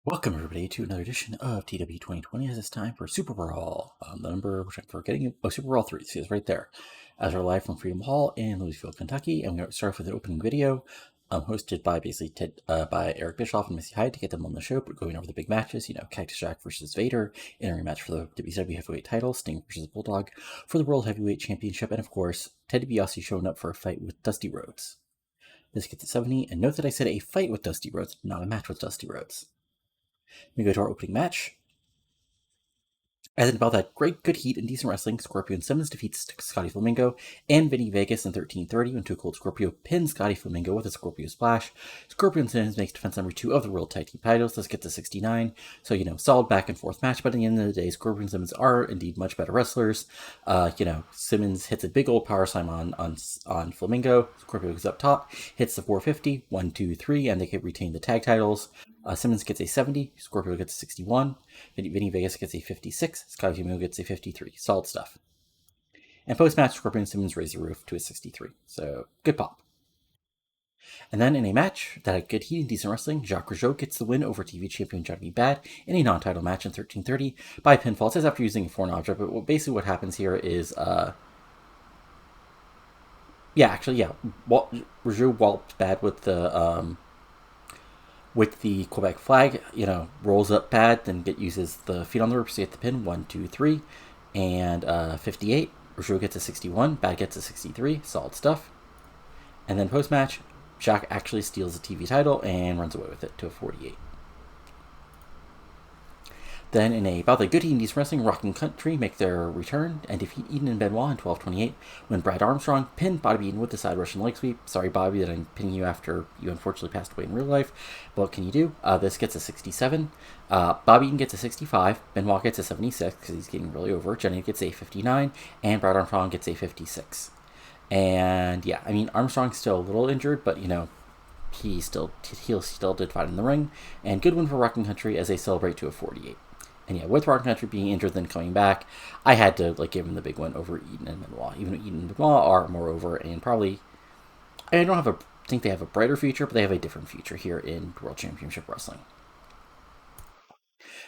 Welcome everybody to another edition of TEW 2020 as it's time for Superbrawl. The number, which I'm forgetting, Superbrawl 3, see it's right there. As we're live from Freedom Hall in Louisville, Kentucky, and we're going to start off with an opening video hosted by by Eric Bischoff and Missy Hyde to get them on the show, but going over the big matches, Cactus Jack versus Vader in a rematch for the WCW Heavyweight title, Sting versus Bulldog for the World Heavyweight Championship, and of course, DiBiase showing up for a fight with Dusty Rhodes. This gets to 70, and note that I said a fight with Dusty Rhodes, not a match with Dusty Rhodes. We go to our opening match. And then about that great good heat and decent wrestling, Scorpio and Simmons defeats Scotty Flamingo and Vinny Vegas in 13:30 when Too Cold Scorpio pins Scotty Flamingo with a Scorpio Splash. Scorpio and Simmons makes defense number 2 of the World Tag Team titles. Let's get to 69. So, solid back and forth match, but at the end of the day, Scorpio and Simmons are indeed much better wrestlers. Simmons hits a big old power slam on Flamingo. Scorpio goes up top, hits the 450, 1, 2, 3, and they can retain the tag titles. Simmons gets a 70, Scorpio gets a 61, Vinny Vegas gets a 56, Scotty Flamingo gets a 53. Solid stuff. And post-match, Scorpio and Simmons raise the roof to a 63. So, good pop. And then in a match that had good heat and decent wrestling, Jacques Rougeau gets the win over TV champion Johnny Bad in a non-title match in 13:30 by pinfall. It says after using a foreign object, but basically what happens here is, Rougeau walloped Bad with the Quebec flag, rolls up Bad, then uses the feet on the ropes to get the pin, 1, 2, 3, and 58. Rougeau gets a 61, Bad gets a 63, solid stuff. And then post-match, Jacques actually steals the TV title and runs away with it to a 48. Then in a bout of good Indies wrestling, Rockin' Country make their return and defeat Eden and Benoit in 12:28 when Brad Armstrong pinned Bobby Eaton with the side Russian leg sweep. Sorry, Bobby, that I'm pinning you after you unfortunately passed away in real life. But what can you do? This gets a 67. Bobby Eaton gets a 65. Benoit gets a 76 because he's getting really over. Jenny gets a 59. And Brad Armstrong gets a 56. And yeah, Armstrong's still a little injured, but he still did fight in the ring. And good win for Rockin' Country as they celebrate to a 48. And yeah, with Rockin' Country being injured then coming back, I had to give him the big win over Eden and Benoit. Even though Eden and Benoit are more over and probably, I don't think they have a brighter future, but they have a different future here in World Championship Wrestling.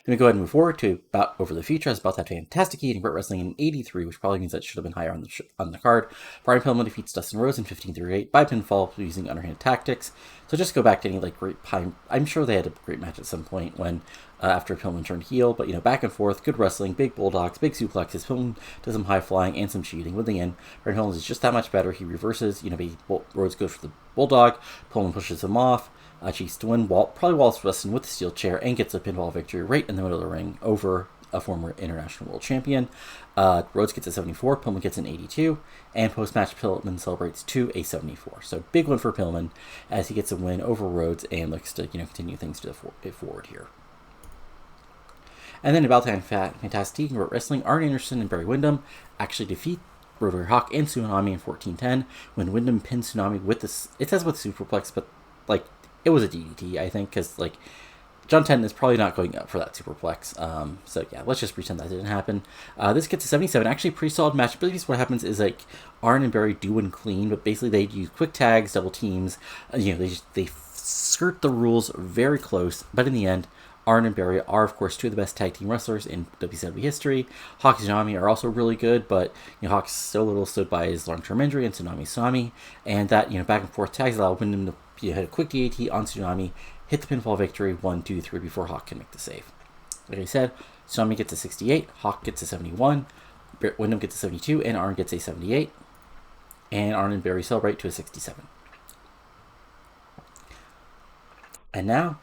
Then we go ahead and move forward to about over the future. As about that fantastic heat in Brit Wrestling in 83, which probably means that should have been higher on the card. Brian Pillman defeats Dustin Rhodes in 15:38 by pinfall using underhand tactics. So just go back to any great time. I'm sure they had a great match at some point when after Pillman turned heel, but back and forth, good wrestling, big bulldogs, big suplexes. Pillman does some high flying and some cheating. With the end, Brian Pillman is just that much better. He reverses. Rhodes goes for the bulldog. Pillman pushes him off. Cheats to win, probably whilst wrestling with the steel chair, and gets a pinfall victory right in the middle of the ring over a former international world champion. Rhodes gets a 74, Pillman gets an 82, and post-match Pillman celebrates to a 74. So big win for Pillman as he gets a win over Rhodes and looks to continue things to forward here. And then about time fantastic in wrestling, Arn Anderson and Barry Windham actually defeat Rotary Hawk and Tsunami in 14:10 when Windham pins Tsunami with this. It says with superplex, but it was a DDT, I think, because John Tenton is probably not going up for that superplex. So yeah, let's just pretend that didn't happen. This gets to 77. Actually, pretty solid match. But what happens is Arn and Barry do win clean, but basically they use quick tags, double teams. They skirt the rules very close. But in the end, Arn and Barry are, of course, two of the best tag team wrestlers in WCW history. Hawk and Tsunami are also really good, but Hawk's so little stood by his long-term injury, and Tsunami. And that, back and forth tags allow Windham to hit a quick DAT on Tsunami, hit the pinfall victory, 1, 2, 3 before Hawk can make the save. Like I said, Tsunami gets a 68, Hawk gets a 71, Windham gets a 72, and Arn gets a 78. And Arn and Barry celebrate to a 67. And now,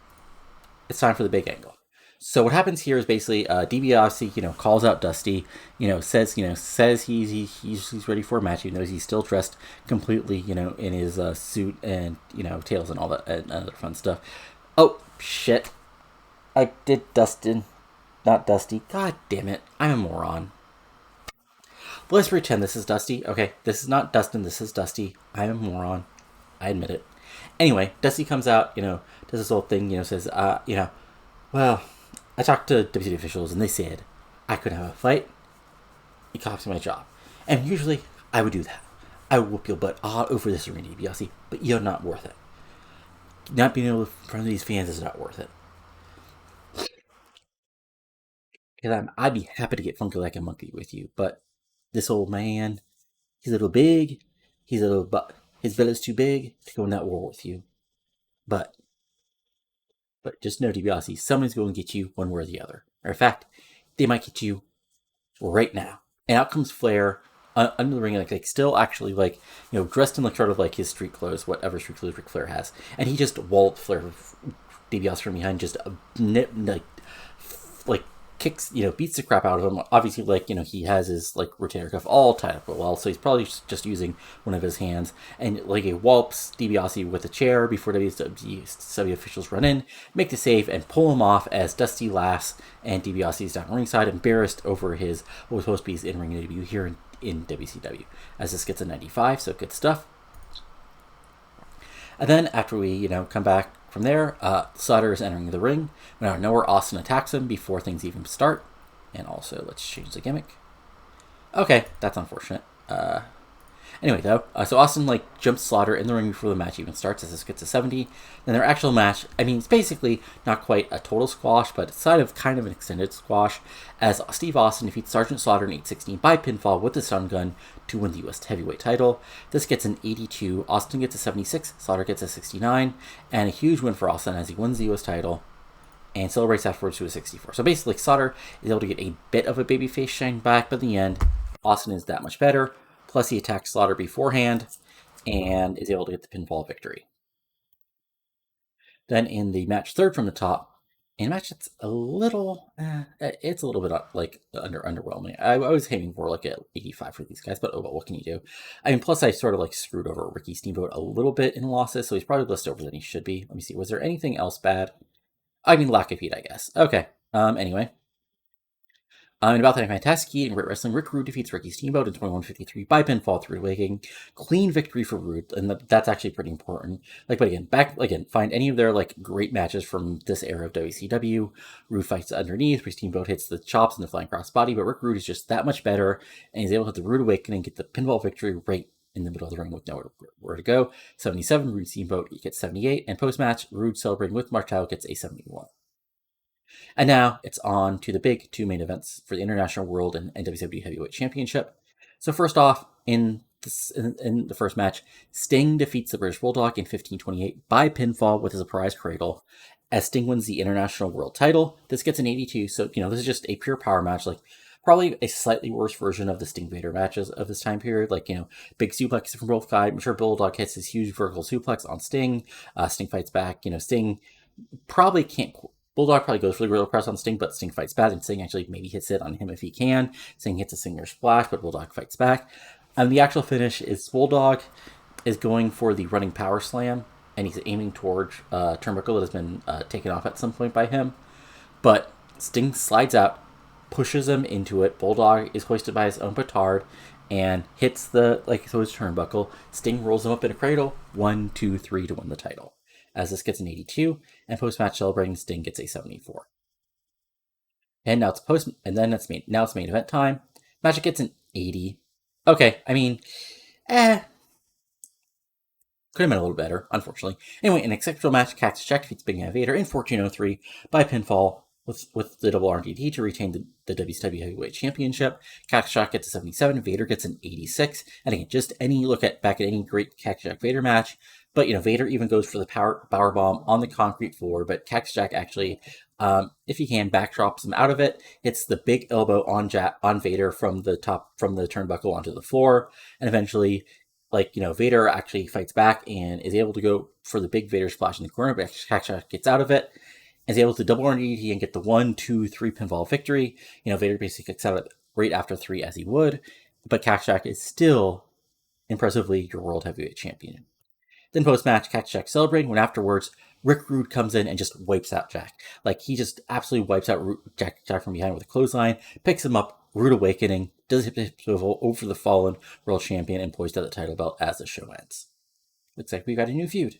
it's time for the big angle. So what happens here is basically DiBiase, calls out Dusty, says he's ready for a match, even though he's still dressed completely, in his suit and tails and all that and other fun stuff. Oh shit! I did Dustin, not Dusty. God damn it! I'm a moron. Let's pretend this is Dusty. Okay, this is not Dustin. This is Dusty. I'm a moron. I admit it. Anyway, Dusty comes out, does this whole thing, says, well, I talked to WCW officials and they said I couldn't have a fight. It costs me my job. And usually I would do that. I would whoop your butt all over this arena, DiBiase, but you're not worth it. Not being able to in front of these fans is not worth it. Because I'd be happy to get funky like a monkey with you, but this old man, he's a little big. He's a little, but his belly's too big to go in that war with you. But just know, DiBiase, someone's going to get you one way or the other. Or in fact, they might get you right now. And out comes Flair under the ring, like still actually dressed in like sort of like his street clothes, whatever street clothes Ric Flair has, and he just walloped Flair, DiBiase from behind, just like kicks, beats the crap out of him. Obviously, he has his rotator cuff all tied up well, so he's probably just using one of his hands, and he wallopes DiBiase with a chair before WCW officials run in, make the save, and pull him off as Dusty laughs, and DiBiase is down ringside, embarrassed over his what was supposed to be his in-ring debut here in WCW, as this gets a 95, so good stuff. And then after we, come back from there, Slaughter is entering the ring. We now know where Austin attacks him before things even start. And also, let's change the gimmick. Okay, that's unfortunate. Anyway, though, so Austin jumps Slaughter in the ring before the match even starts, as this gets a 70. Then their actual match, it's basically not quite a total squash, but it's kind of an extended squash, as Steve Austin defeats Sergeant Slaughter in 8:16 by pinfall with the stun gun to win the U.S. Heavyweight title. This gets an 82. Austin gets a 76. Slaughter gets a 69, and a huge win for Austin as he wins the U.S. title and celebrates afterwards to a 64. So basically, Slaughter is able to get a bit of a babyface shine back, but in the end, Austin is that much better. Plus, he attacks Slaughter beforehand and is able to get the pinfall victory. Then in the match third from the top, in a match that's a little bit underwhelming. I was aiming for an 85 for these guys, but oh well, what can you do? Plus I sort of screwed over Ricky Steamboat a little bit in losses, so he's probably less over than he should be. Let me see, was there anything else bad? Lack of heat, I guess. Okay. Anyway. In about that fantastic heat and great wrestling, Rick Rude defeats Ricky Steamboat in 21:53 by pinfall through waking. Clean victory for Rude, and that's actually pretty important. But again, find any of their great matches from this era of WCW. Rude fights underneath, Rick Steamboat hits the chops and the flying crossbody, but Rick Rude is just that much better, and he's able to hit the Rude Awakening, get the pinfall victory right in the middle of the ring with nowhere to go. 77, Rude Steamboat gets 78, and post-match, Rude celebrating with Martel gets a 71. And now it's on to the big two main events for the International World and WCW Heavyweight Championship. So first off, in the first match, Sting defeats the British Bulldog in 15:28 by pinfall with a surprise cradle, as Sting wins the International World title. This gets an 82, so this is just a pure power match, probably a slightly worse version of the Sting Vader matches of this time period. Big suplexes from both guys. I'm sure Bulldog hits his huge vertical suplex on Sting. Sting fights back. Sting probably can't. Bulldog probably goes for the gorilla press on Sting, but Sting fights back, and Sting actually maybe hits it on him if he can. Sting hits a Stinger Splash, but Bulldog fights back. And the actual finish is Bulldog is going for the running power slam, and he's aiming towards turnbuckle that has been taken off at some point by him. But Sting slides out, pushes him into it. Bulldog is hoisted by his own petard and hits his turnbuckle. Sting rolls him up in a cradle. 1, 2, 3 to win the title, as this gets an 82, and post-match celebrating Sting gets a 74. And now it's main event time. Magic gets an 80. Okay, could have been a little better, unfortunately. Anyway, an exceptional match, Cactus Jack defeats Big Man Vader in 14:03 by pinfall with the double RDT to retain the WCW Heavyweight Championship. Cactus Jack gets a 77, Vader gets an 86. And again, just any look back at any great Cactus Jack Vader match. But, Vader even goes for the power bomb on the concrete floor, but Cactus Jack actually, if he can, backdrops him out of it, hits the big elbow on Vader from the turnbuckle onto the floor, and eventually, Vader actually fights back and is able to go for the big Vader splash in the corner, but Cactus Jack gets out of it, and is able to double RDT and get the 1, 2, 3 pinfall victory. Vader basically kicks out of it right after 3 as he would, but Cactus Jack is still, impressively, your World Heavyweight Champion. Then post-match, Cactus Jack celebrating, when afterwards, Rick Rude comes in and just wipes out Jack. He just absolutely wipes out Jack from behind with a clothesline, picks him up, Rude Awakening, does a hip swivel over the fallen world champion, and poised at the title belt as the show ends. Looks like we got a new feud.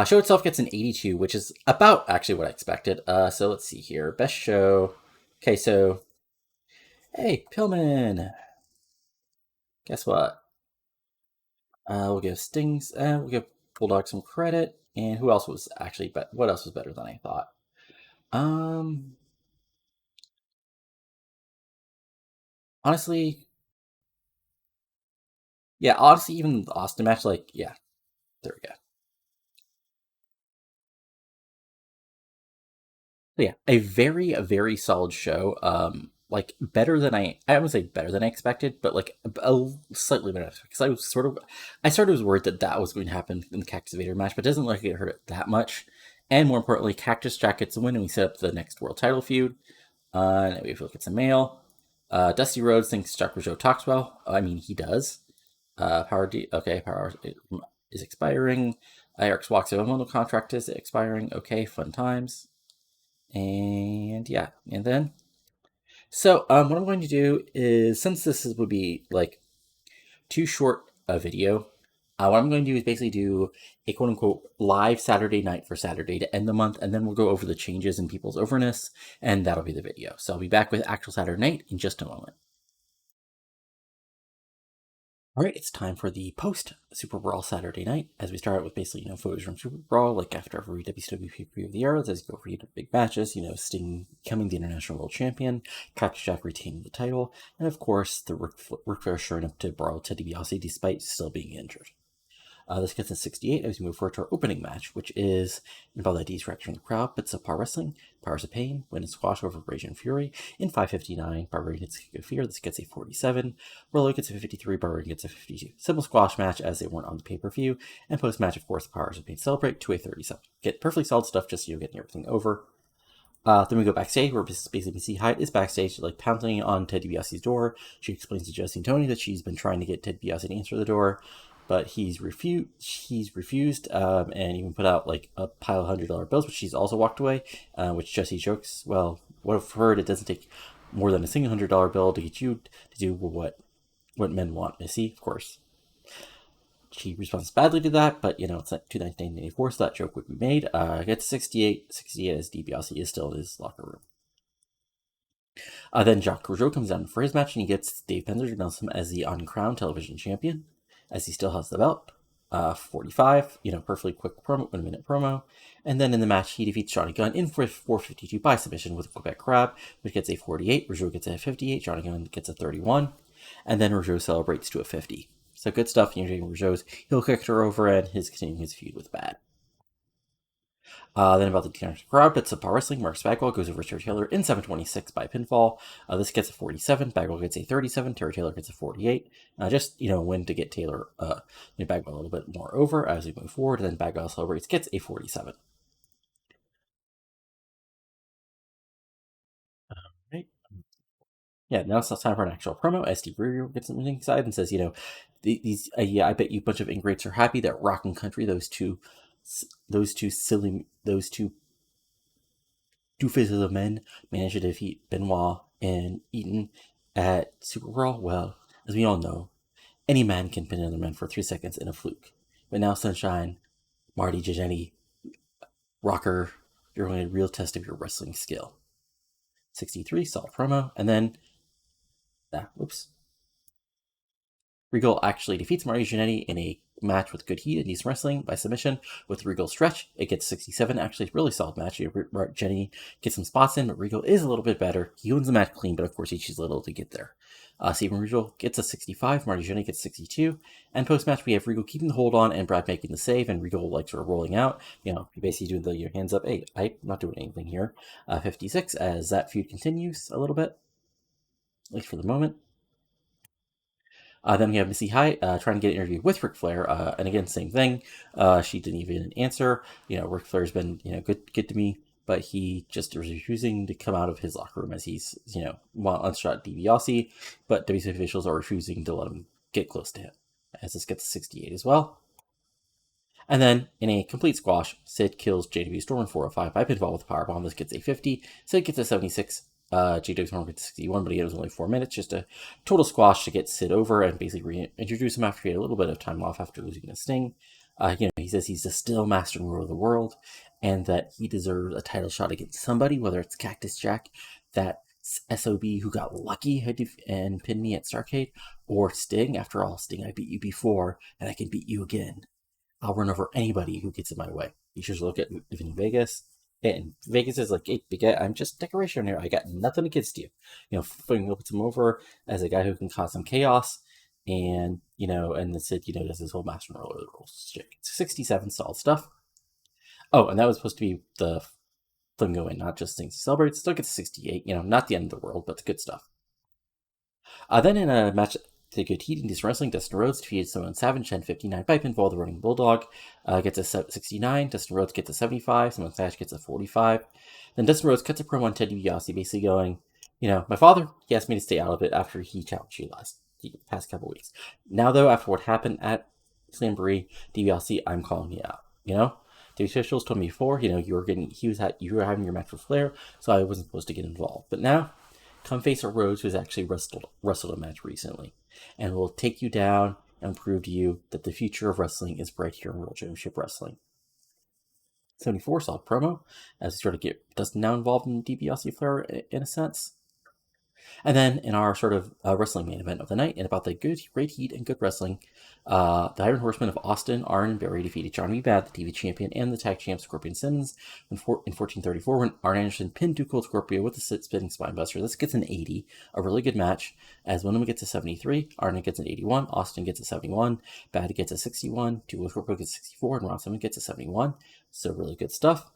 Show itself gets an 82, which is about actually what I expected. So let's see here. Best show. Okay, so... Hey, Pillman! Guess what? We'll give we'll give Bulldog some credit. And who else was actually, what else was better than I thought? Honestly, yeah, honestly, even the Austin match, like, yeah, there we go. So yeah, a very solid show. Like better than I would say better than I expected, but like slightly better because I sort of was worried that that was going to happen in the Cactus Vader match, but it doesn't look like it hurt it that much. And more importantly, Cactus Jack gets the win, and we set up the next world title feud. And we have to look at some mail. Dusty Rhodes thinks Jack Rougeau talks well. I mean, he does. Power is expiring. Eric's walks of a contract is expiring. Okay, fun times. And yeah, and then what I'm going to do is, since would be like too short a video, what I'm going to do is basically do a quote unquote live Saturday night for Saturday to end the month, and then we'll go over the changes in people's overness, and that'll be the video. So I'll be back with actual Saturday night in just a moment. All right, it's time for the post Superbrawl Saturday night, as we start out with basically, photos from Superbrawl, like after every WCW pay-per-view of the era, as you go for big matches, Sting becoming the International World Champion, Cactus Jack retaining the title, and of course, the Ric Flair showing up to brawl Ted DiBiase despite still being injured. This gets us 68 as we move forward to our opening match, which is involved IDs from the crowd, but subpar wrestling, Powers of Pain, win and squash over Rage and Fury. In 5:59, Barbarian gets a kick of fear. This gets a 47. Rollo gets a 53. Barbarian gets a 52. Simple squash match as they weren't on the pay-per-view. And post-match, of course, Powers of Pain celebrate to a 37. Get perfectly solid stuff just so you're getting everything over. Then we go backstage where basically Missy Hyatt is backstage, like pounding on Ted DiBiase's door. She explains to Jesse and Tony that she's been trying to get Ted DiBiase to answer the door, but he's refused, and even put out like a pile of $100 bills, which she's also walked away. Which Jesse jokes, well, what I've heard, it doesn't take more than a single $100 bill to get you to do what men want, Missy, of course. She responds badly to that, but it's like 1984, so that joke would be made. Gets 68 as DiBiase is still in his locker room. Then Jacques Rougeau comes down for his match, and he gets Dave Penzer to announce him as the uncrowned television champion, as he still has the belt. 45, perfectly quick promo, 1 minute promo. And then in the match, he defeats Johnny Gunn in 452 by submission with a Quebec Crab, which gets a 48. Rougeau gets a 58. Johnny Gunn gets a 31. And then Rougeau celebrates to a 50. So good stuff. Rougeau's heel kicked her over, and continuing his feud with Bad. Then about the crowd, but subpar wrestling, Mark Bagwell goes over Terry Taylor in 7:26 by pinfall. This gets a 47. Bagwell gets a 37. Terry Taylor gets a 48. Just, win to get Taylor, Bagwell a little bit more over as we move forward. And then Bagwell celebrates, gets a 47. Right. Yeah, now it's time for an actual promo. As Steve Rio gets on the inside and says, I bet you bunch of ingrates are happy that Rockin' Country, those two doofuses of men managed to defeat Benoit and Eaton at Superbrawl. Well, as we all know, any man can pin another man for 3 seconds in a fluke. But now, Sunshine, Marty, Jenny, Rocker, you're going to a real test of your wrestling skill. 63, solid promo, and then, Regal actually defeats Marty Jannetty in a match with good heat and decent wrestling by submission with Regal stretch. It gets 67. Actually, really solid match. Jenny gets some spots in, but Regal is a little bit better. He wins the match clean, but of course he cheats a little to get there. Steven Regal gets a 65. Marty Jannetty gets 62. And post-match, we have Regal keeping the hold on and Brad making the save, and Regal sort of rolling out. Basically doing the hands up. Hey, I'm not doing anything here. 56 as that feud continues a little bit, at least for the moment. Then we have Missy Hyatt trying to get an interview with Ric Flair, and again, same thing. She didn't even answer. Ric Flair's been good to me, but he just is refusing to come out of his locker room as he's unshot DiBiase, but WCW officials are refusing to let him get close to him. As this gets 68 as well. And then, in a complete squash, Sid kills JW Storm in 405 by pinfall with a powerbomb. This gets a 50. Sid gets a 76. JW Storm gets 61, but it was only 4 minutes. Just a total squash to get Sid over and basically reintroduce him after he had a little bit of time off after losing a Sting. He says he's the still master and ruler of the world, and that he deserves a title shot against somebody, whether it's Cactus Jack, that SOB who got lucky and pinned me at Starrcade, or Sting. After all, Sting, I beat you before, and I can beat you again. I'll run over anybody who gets in my way. You should look at living in Vegas. And Vegas is like, hey, big guy, I'm just decoration here. I got nothing against you. Putting him over as a guy who can cause some chaos. And, and the Sid, does his whole master roller rules shtick. 67 solid stuff. Oh, and that was supposed to be the Flamingo win, not just things to celebrate. Still gets 68. Not the end of the world, but the good stuff. Then in a match to good heat in this wrestling, Dustin Rhodes defeated Simone Savage 10:59 by pinfall. The Running Bulldog gets a 69. Dustin Rhodes gets a 75. Simone Savage gets a 45. Then Dustin Rhodes cuts a promo on Ted DiBiase, basically going, my father, he asked me to stay out of it after he challenged you the past couple weeks. Now, though, after what happened at Slamboree, DiBiase, I'm calling you out. The officials told me before, you were having your match with Flair, so I wasn't supposed to get involved. But now, come face a Rhodes who's actually wrestled a match recently, and will take you down and prove to you that the future of wrestling is bright here in World Championship Wrestling. 74 saw promo as we sort of get Dustin now involved in DiBiase Flair in a sense. And then in our sort of wrestling main event of the night, and about the great heat and good wrestling, the Iron Horsemen of Austin, Arn and Barry defeated Johnny Bad, the TV champion, and the tag champ Scorpion Simmons in 1434 when Arn Anderson pinned Too Cold Scorpio with a spinning spinebuster. This gets an 80, a really good match, as Windham gets a 73, Arn gets an 81, Austin gets a 71, Bad gets a 61, Too Cold Scorpio gets a 64, and Rob Simmons gets a 71. So really good stuff.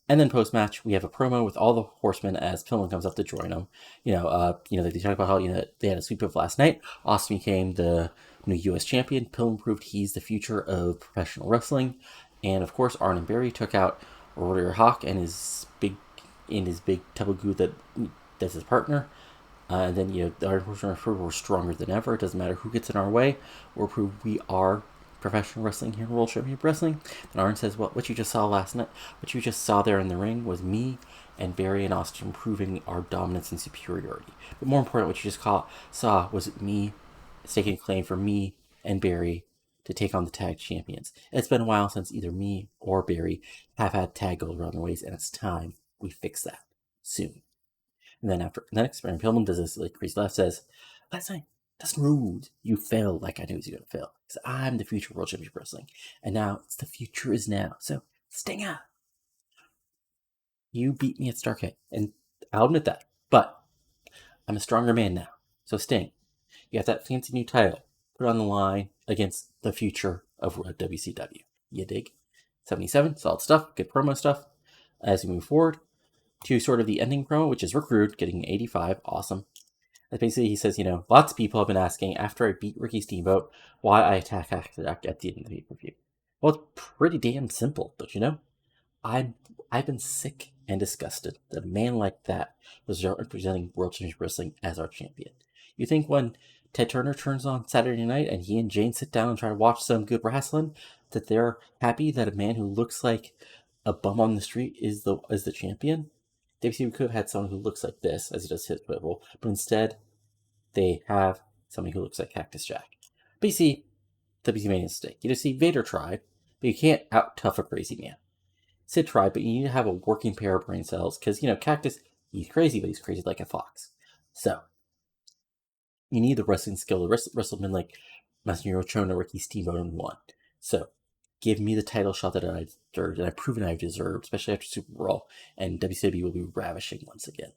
And then post-match, we have a promo with all the horsemen as Pillman comes up to join them. They talk about how they had a sweep of last night. Austin became the new U.S. champion. Pillman proved he's the future of professional wrestling, and of course, Arn and Barry took out Warrior Hawk and his big Telugu that's his partner. And then the Iron Horsemen were stronger than ever. It doesn't matter who gets in our way. We'll prove we are professional wrestling here in World Championship Wrestling. And Arn says, what you just saw last night, what you just saw there in the ring was me and Barry and Austin proving our dominance and superiority. But more important, what you just saw was me staking claim for me and Barry to take on the tag champions. It's been a while since either me or Barry have had tag gold around the waist, and it's time we fix that soon. And then after the next Baron Pillman does this crazy laugh, says, last night, Dustin Rhodes, you failed like I knew you were going to fail. Because I'm the future World Championship Wrestling. And now, it's the future is now. So, Stinger, you beat me at Starrcade. And I'll admit that. But, I'm a stronger man now. So, Sting, you got that fancy new title. Put it on the line against the future of WCW. You dig? 77, solid stuff, good promo stuff. As we move forward to sort of the ending promo, which is Rick Rude getting 85, awesome. Basically, he says, lots of people have been asking after I beat Ricky Steamboat why I attack Cactus Jack at the end of the pay-per-view. Well, it's pretty damn simple, don't you know? I've been sick and disgusted that a man like that was representing World Championship Wrestling as our champion. You think when Ted Turner turns on Saturday night and he and Jane sit down and try to watch some good wrestling, that they're happy that a man who looks like a bum on the street is the champion? WCW could have had someone who looks like this, as he does his swivel, but instead, they have somebody who looks like Cactus Jack. But you see, WCW made a mistake. See, Vader tried, but you can't out-tough a crazy man. Sid tried, but you need to have a working pair of brain cells, because, Cactus, he's crazy, but he's crazy like a fox. So, you need the wrestling skill to wrestle men like Masahiro Chono or Ricky Steamboat in one. So, give me the title shot that I deserved, and I've proven I've deserved, especially after Superbrawl, and WCW will be ravishing once again.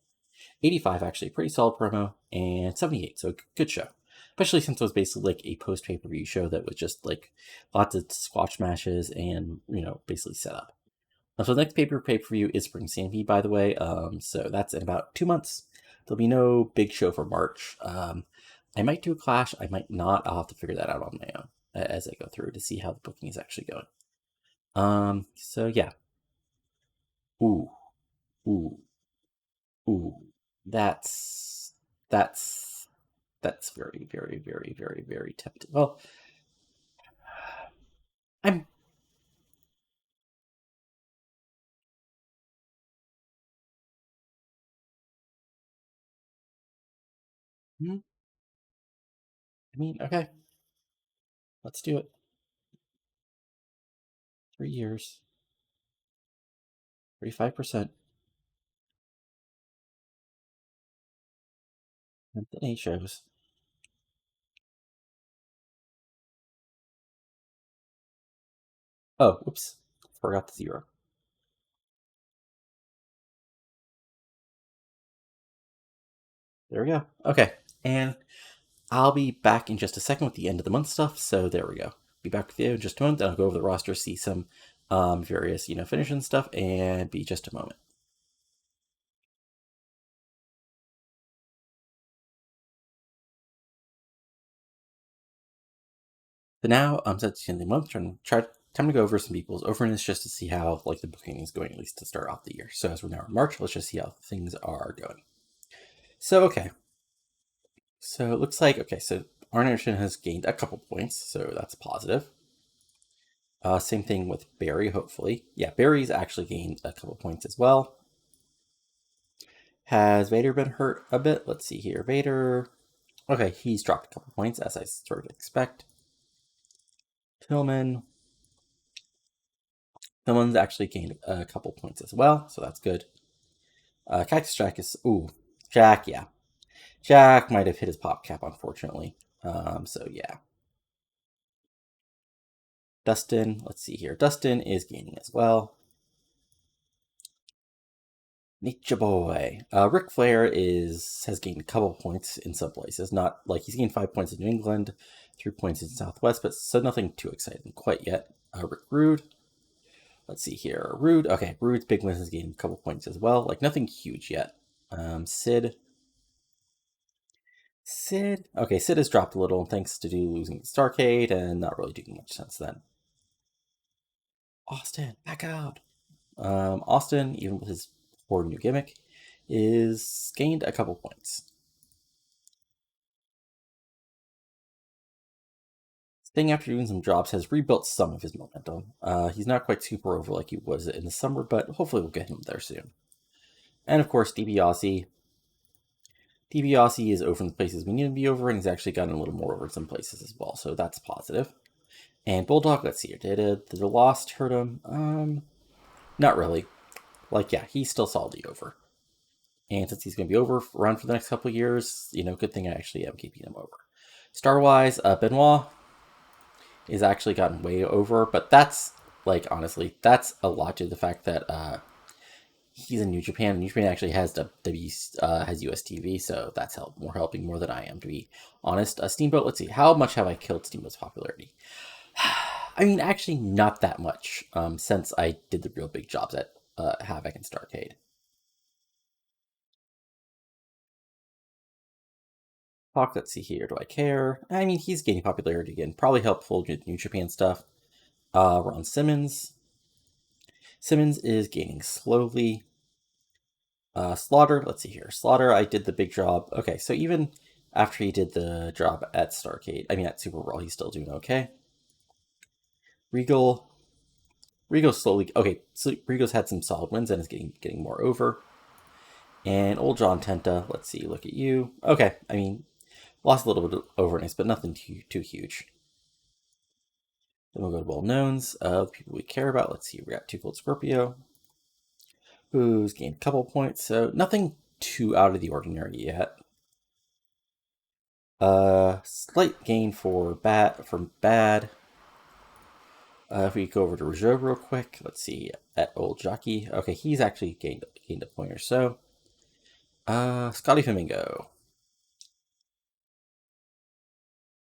85, actually, pretty solid promo, and 78, so good show. Especially since it was basically like a post pay-per-view show that was just like lots of squash matches and, basically set up. So the next pay-per-view is Spring Stampede, by the way, so that's in about 2 months. There'll be no big show for March. I might do a Clash, I might not. I'll have to figure that out on my own as I go through to see how the booking is actually going. So yeah. Ooh, ooh, ooh. That's that's very, very, very, very, very tempting. Well, I'm. I mean, okay, let's do it. 3 years, 35%, and then 8 shows. Oh, whoops, forgot the zero. There we go. Okay, and I'll be back in just a second with the end of the month stuff. So there we go. Be back with you in just a moment. Then I'll go over the roster, see some various finishing stuff, and be just a moment. So now, since the end of the month, time to go over some people's overness just to see how like the booking is going, at least to start off the year. So as we're now in March, let's just see how things are going. So okay, so it looks like so Arn Anderson has gained a couple points, so that's positive. Same thing with Barry, hopefully. Yeah, Barry's actually gained a couple points as well. Has Vader been hurt a bit? Let's see here. Vader. Okay, he's dropped a couple points, as I sort of expect. Pillman. Pillman's actually gained a couple points as well, so that's good. Cactus Jack is. Ooh, Jack, yeah. Jack might have hit his pop cap, unfortunately. So yeah. Dustin, let's see here. Dustin is gaining as well. Nature Boy. Ric Flair has gained a couple points in some places. Not like he's gained 5 points in New England, 3 points in Southwest, but so nothing too exciting quite yet. Rick Rude. Let's see here. Rude. Okay, Rude's big win has gained a couple points as well. Like nothing huge yet. Sid. Okay, Sid has dropped a little thanks to losing Starcade and not really doing much since then. Austin, back out. Austin, even with his poor new gimmick, is gained a couple points. Sting, after doing some drops, has rebuilt some of his momentum. He's not quite super over like he was in the summer, but hopefully we'll get him there soon. And of course, DiBiase. DiBiase is over in the places we need him to be over, and he's actually gotten a little more over in some places as well, so that's positive. And Bulldog, let's see here. Did the loss hurt him? Not really. Like, yeah, he's still solidly over. And since he's going to be around for the next couple of years, good thing I actually am keeping him over. Star-wise, Benoit is actually gotten way over, but that's, like, honestly, that's a lot to the fact that he's in New Japan. New Japan actually has has US TV, so that's helping more than I am, to be honest. Steamboat, let's see, how much have I killed Steamboat's popularity? I mean, actually, not that much, since I did the real big jobs at Havoc and Starcade. Hawk, let's see here. Do I care? I mean, he's gaining popularity again. Probably helpful with New Japan stuff. Ron Simmons. Simmons is gaining slowly. Slaughter, let's see here. Slaughter, I did the big job. Okay, so even after he did the job at Starcade, I mean at Superbrawl, he's still doing okay. Regal slowly. Okay, so Regal's had some solid wins and is getting more over. And old John Tenta, let's see. Look at you. Okay, I mean, lost a little bit of overness, but nothing too huge. Then we'll go to well-knowns. The people we care about. Let's see. We got Too Cold Scorpio, who's gained a couple points, so nothing too out of the ordinary yet. Slight gain for bad. If we go over to Rougeau real quick, let's see at old Jockey. Okay, he's actually gained a point or so. Scotty Flamingo.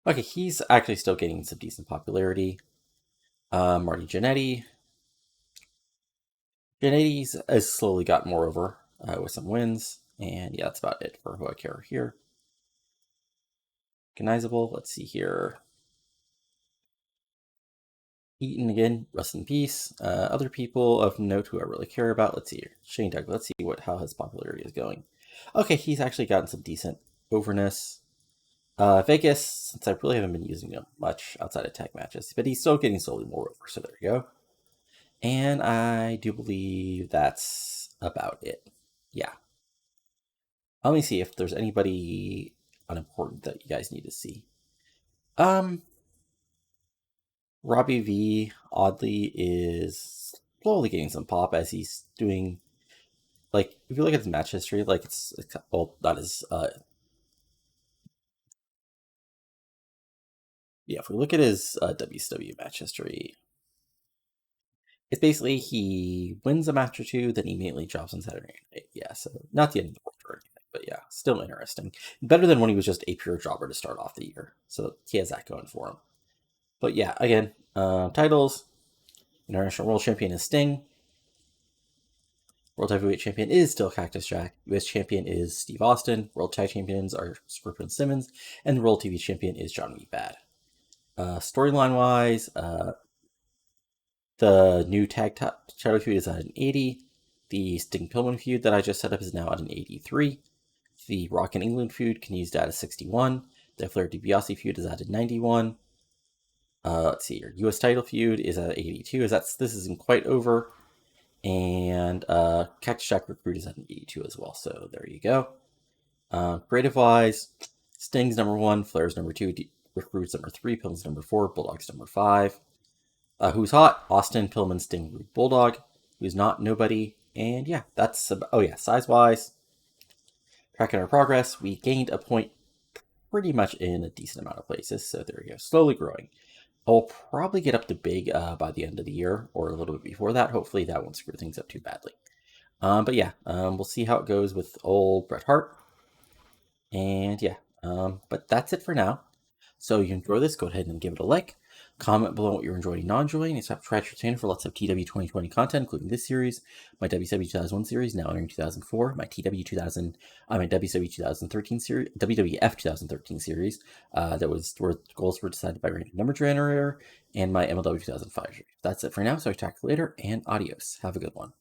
Okay, he's actually still getting some decent popularity. Marty Jannetty. Jannetty's has slowly got more over with some wins. And yeah, that's about it for who I care here. Recognizable. Let's see here. Eaton again, rest in peace. Other people of note who I really care about. Let's see here. Shane Doug. Let's see how his popularity is going. Okay, he's actually gotten some decent overness. Vegas, since I really haven't been using him much outside of tag matches, but he's still getting slowly more over, so there you go. And I do believe that's about it. Yeah. Let me see if there's anybody unimportant that you guys need to see. Robbie V, oddly, is slowly getting some pop as he's doing, like, if you look at his match history, like, it's well, not as, yeah, if we look at his WCW match history, it's basically he wins a match or two, then he immediately drops on Saturday night. Yeah, so not the end of the world or anything. But yeah, still interesting. Better than when he was just a pure jobber to start off the year. So he has that going for him. But yeah, again, titles. International World Champion is Sting. World Heavyweight Champion is still Cactus Jack. US Champion is Steve Austin. World Tag Champions are Scorpion Simmons. And the World TV Champion is John Wee Bad. Storyline-wise, the new tag title feud is at an 80. The Sting Pillman feud that I just set up is now at an 83. The Rock and England feud continues to at a 61. The Flair DiBiase feud is at a 91. Let's see, your US title feud is at 82. This isn't quite over. And Cactus Jack Recruit is at an 82 as well. So there you go. Creative wise, Sting's number 1, Flair's number 2, Recruit's number 3, Pillman's number 4, Bulldog's number 5. Who's hot? Austin, Pillman, Sting, Bulldog. Who's not? Nobody. And yeah, that's size wise. Tracking our progress, we gained a point pretty much in a decent amount of places. So there we go, slowly growing. I'll probably get up to big by the end of the year, or a little bit before that. Hopefully that won't screw things up too badly. But yeah, we'll see how it goes with old Bret Hart. And yeah, but that's it for now. So you enjoy this, go ahead and give it a like. Comment below what you're enjoying and not enjoying, and subscribe to your channel for lots of TEW 2020 content, including this series, my WCW 2001 series, now entering 2004, my WCW 2013 series, WWF 2013 series, where goals were decided by random number generator, and my MLW 2005 series. That's it for now, so I talk to you later, and adios. Have a good one.